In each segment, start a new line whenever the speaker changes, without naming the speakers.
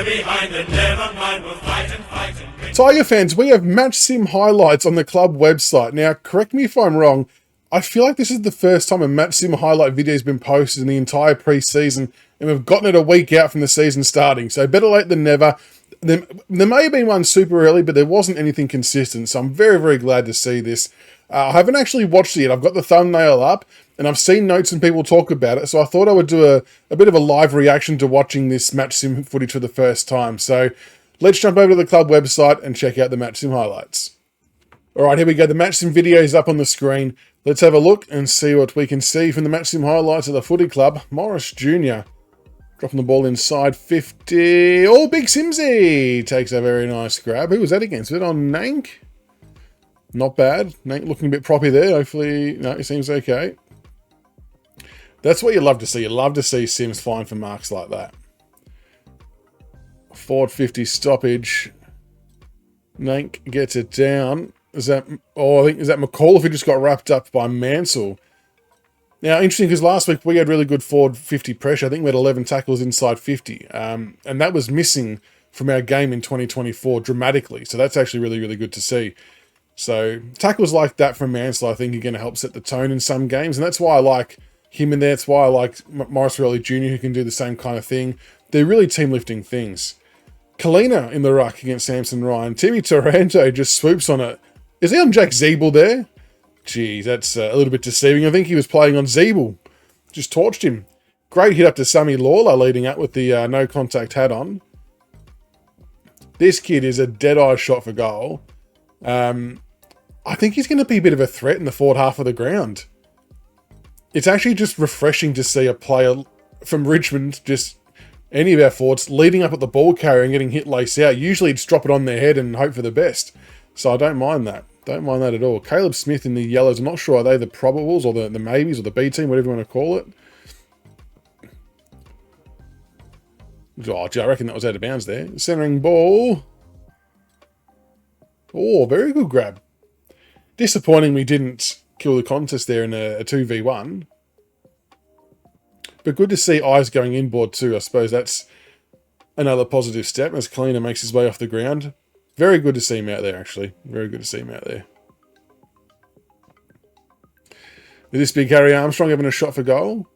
behind and never mind, we'll fight and fight and win.
Tiger fans, we have match sim highlights on the club website. Now, correct me if I'm wrong, I feel like this is the first time a match sim highlight video has been posted in the entire pre-season, and we've gotten it a week out from the season starting, so better late than never. There may have been one super early, but there wasn't anything consistent, so I'm very, very glad to see this. I haven't actually watched it yet. I've got the thumbnail up, and I've seen notes and people talk about it, so I thought I would do a bit of a live reaction to watching this match sim footage for the first time. So let's jump over to the club website and check out the match sim highlights. All right, here we go. The match sim video is up on the screen. Let's have a look and see what we can see from the match sim highlights of the footy club. Morris Jr. dropping the ball inside 50. Oh, Big Simsy takes a very nice grab. Who was that against? Was it on Nank? Not bad. Nank looking a bit proppy there. Hopefully, no, he seems okay. That's what you love to see. You love to see Sims flying for marks like that. Forward 50 stoppage. Nank gets it down. Is that McCall if he just got wrapped up by Mansell? Now, interesting because last week we had really good forward 50 pressure. I think we had 11 tackles inside 50. And that was missing from our game in 2024 dramatically. So that's actually really, really good to see. So tackles like that from Mansell, I think, are going to help set the tone in some games. And that's why I like him in there. That's why I like Morris Jr., who can do the same kind of thing. They're really team-lifting things. Kalina in the ruck against Samson Ryan. Timmy Taranto just swoops on it. Is he on Jack Zeeble there? Geez, that's a little bit deceiving. I think he was playing on Zeeble. Just torched him. Great hit up to Sammy Lawler leading up with the no contact hat on. This kid is a dead-eye shot for goal. I think he's going to be a bit of a threat in the forward half of the ground. It's actually just refreshing to see a player from Richmond, just any of our forwards, leading up at the ball carrier and getting hit lace out. Usually it's drop it on their head and hope for the best. So I don't mind that. Don't mind that at all. Caleb Smith in the yellows. I'm not sure, are they the probables or the maybes or the B team, whatever you want to call it? Oh, gee, I reckon that was out of bounds there. Centering ball. Oh, very good grab. Disappointing we didn't kill the contest there in a 2v1. But good to see eyes going inboard too. I suppose that's another positive step as Kalina makes his way off the ground. Very good to see him out there, actually. Very good to see him out there. With this big Harry Armstrong having a shot for goal.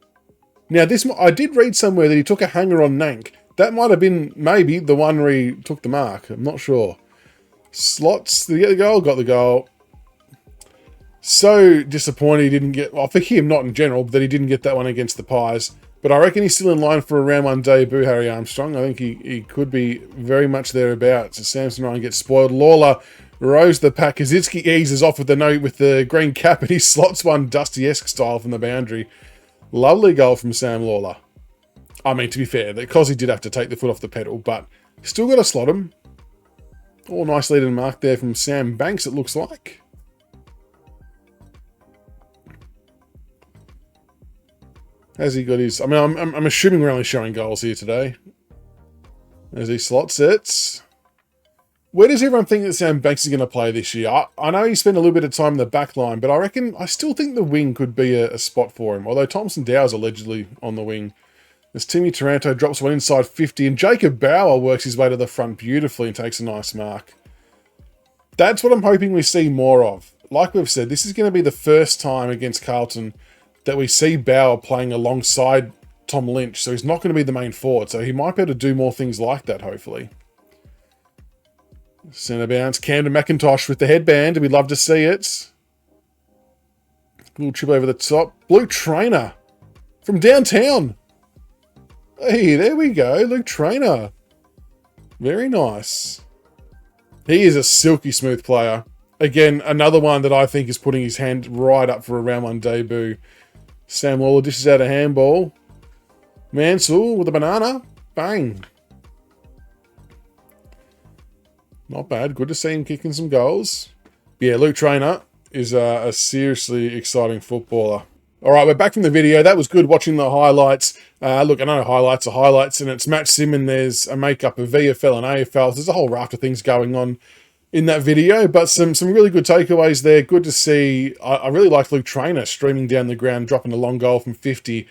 Now, I did read somewhere that he took a hanger on Nank. That might have been maybe the one where he took the mark. I'm not sure. Slots, did he get the goal? Got the goal. So disappointed he didn't get, well, for him, not in general, but that he didn't get that one against the Pies. But I reckon he's still in line for a round one debut, Harry Armstrong. I think he could be very much thereabouts. So Samson Ryan gets spoiled. Lawler rows the pack. Kaczynski eases off with the green cap, and he slots one Dusty-esque style from the boundary. Lovely goal from Sam Lawler. I mean, to be fair, because he did have to take the foot off the pedal, but still got to slot him. Oh, nice lead and mark there from Sam Banks, it looks like. Has he got his... I mean, I'm assuming we're only showing goals here today. As he slots it. Where does everyone think that Sam Banks is going to play this year? I know he spent a little bit of time in the back line, but I still think the wing could be a spot for him. Although Thompson Dow's allegedly on the wing. As Timmy Taranto drops one inside 50, and Jacob Bauer works his way to the front beautifully and takes a nice mark. That's what I'm hoping we see more of. Like we've said, this is going to be the first time against Carlton that we see Bauer playing alongside Tom Lynch, so he's not going to be the main forward, so he might be able to do more things like that, hopefully. Centre bounce, Camden McIntosh with the headband, we'd love to see it. Little chip over the top. Luke Traynor from downtown. Hey, there we go, Luke Traynor. Very nice. He is a silky smooth player. Again, another one that I think is putting his hand right up for a round one debut. Sam Lawler dishes out a handball. Mansell with a banana. Bang. Not bad. Good to see him kicking some goals. Yeah, Luke Traynor is a seriously exciting footballer. All right, we're back from the video. That was good watching the highlights. Look, I know highlights are highlights, and it's Match Sim, and there's a makeup of VFL and AFL. There's a whole raft of things going on in that video, but some really good takeaways there. Good to see. I really like Luke Traynor streaming down the ground, dropping a long goal from 50.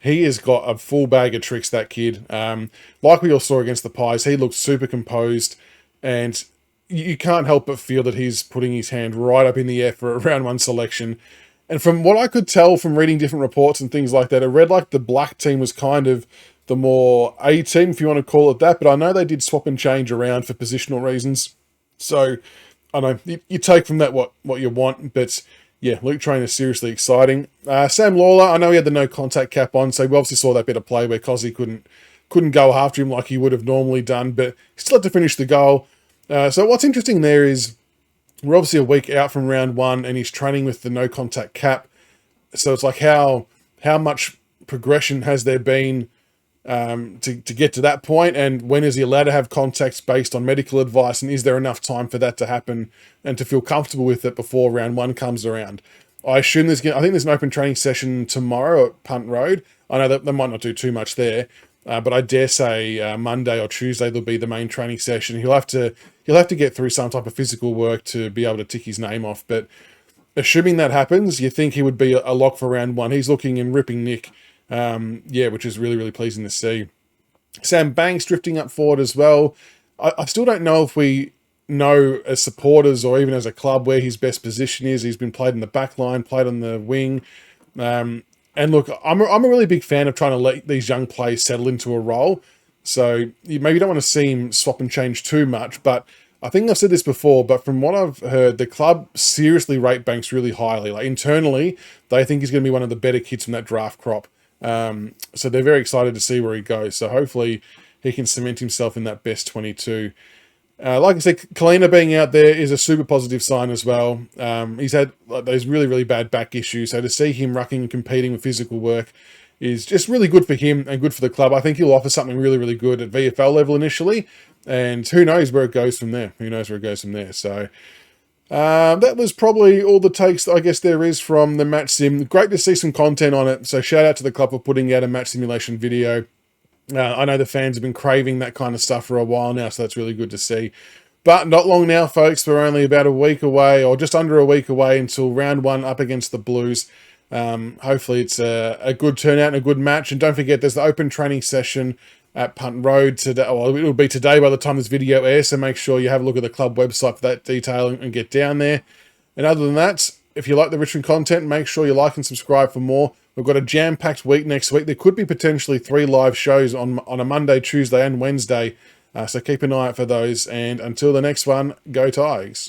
he has got a full bag of tricks, that kid. Like we all saw against the Pies, he looked super composed, and you can't help but feel that he's putting his hand right up in the air for a round 1 selection. And from what I could tell from reading different reports and things like that, it read like the black team was kind of the more A team, if you want to call it that. But I know they did swap and change around for positional reasons. So, I know, you take from that what you want. But, yeah, Luke Train is seriously exciting. Sam Lawler, I know he had the no contact cap on, so we obviously saw that bit of play where Cozzy couldn't go after him like he would have normally done, but he still had to finish the goal. So what's interesting there is we're obviously a week out from round 1, and he's training with the no contact cap. So it's like how much progression has there been to get to that point, and when is he allowed to have contacts based on medical advice, and is there enough time for that to happen and to feel comfortable with it before round 1 comes around? I assume I think there's an open training session tomorrow at Punt Road. I know that they might not do too much there, but I dare say Monday or Tuesday there'll be the main training session. He'll have to get through some type of physical work to be able to tick his name off. But assuming that happens, you think he would be a lock for round 1. He's looking in ripping nick, which is really, really pleasing to see. Sam Banks drifting up forward as well. I still don't know if we know as supporters or even as a club where his best position is. He's been played in the back line, played on the wing. And look, I'm a really big fan of trying to let these young players settle into a role. So you maybe don't want to see him swap and change too much, but I think I've said this before, but from what I've heard, the club seriously rate Banks really highly. Like internally, they think he's going to be one of the better kids from that draft crop. So they're very excited to see where he goes. So hopefully he can cement himself in that best 22. Like I said, Kalina being out there is a super positive sign as well. He's had those really, really bad back issues. So to see him rucking and competing with physical work is just really good for him and good for the club. I think he'll offer something really, really good at VFL level initially. And who knows where it goes from there. So that was probably all the takes that I guess there is from the match sim. Great to see some content on it. So shout out to the club for putting out a match simulation video. I know the fans have been craving that kind of stuff for a while now, so that's really good to see. But not long now, folks. We're only about a week away, or just under a week away, until round 1 up against the Blues. Hopefully it's a good turnout and a good match. And don't forget, there's the open training session at Punt Road today. Well, it'll be today by the time this video airs, so make sure you have a look at the club website for that detail and get down there. And other than that, if you like the Richmond content, make sure you like and subscribe for more. We've got a jam-packed week next week. There could be potentially 3 live shows on a Monday, Tuesday, and Wednesday. So keep an eye out for those. And until the next one, go Tigers.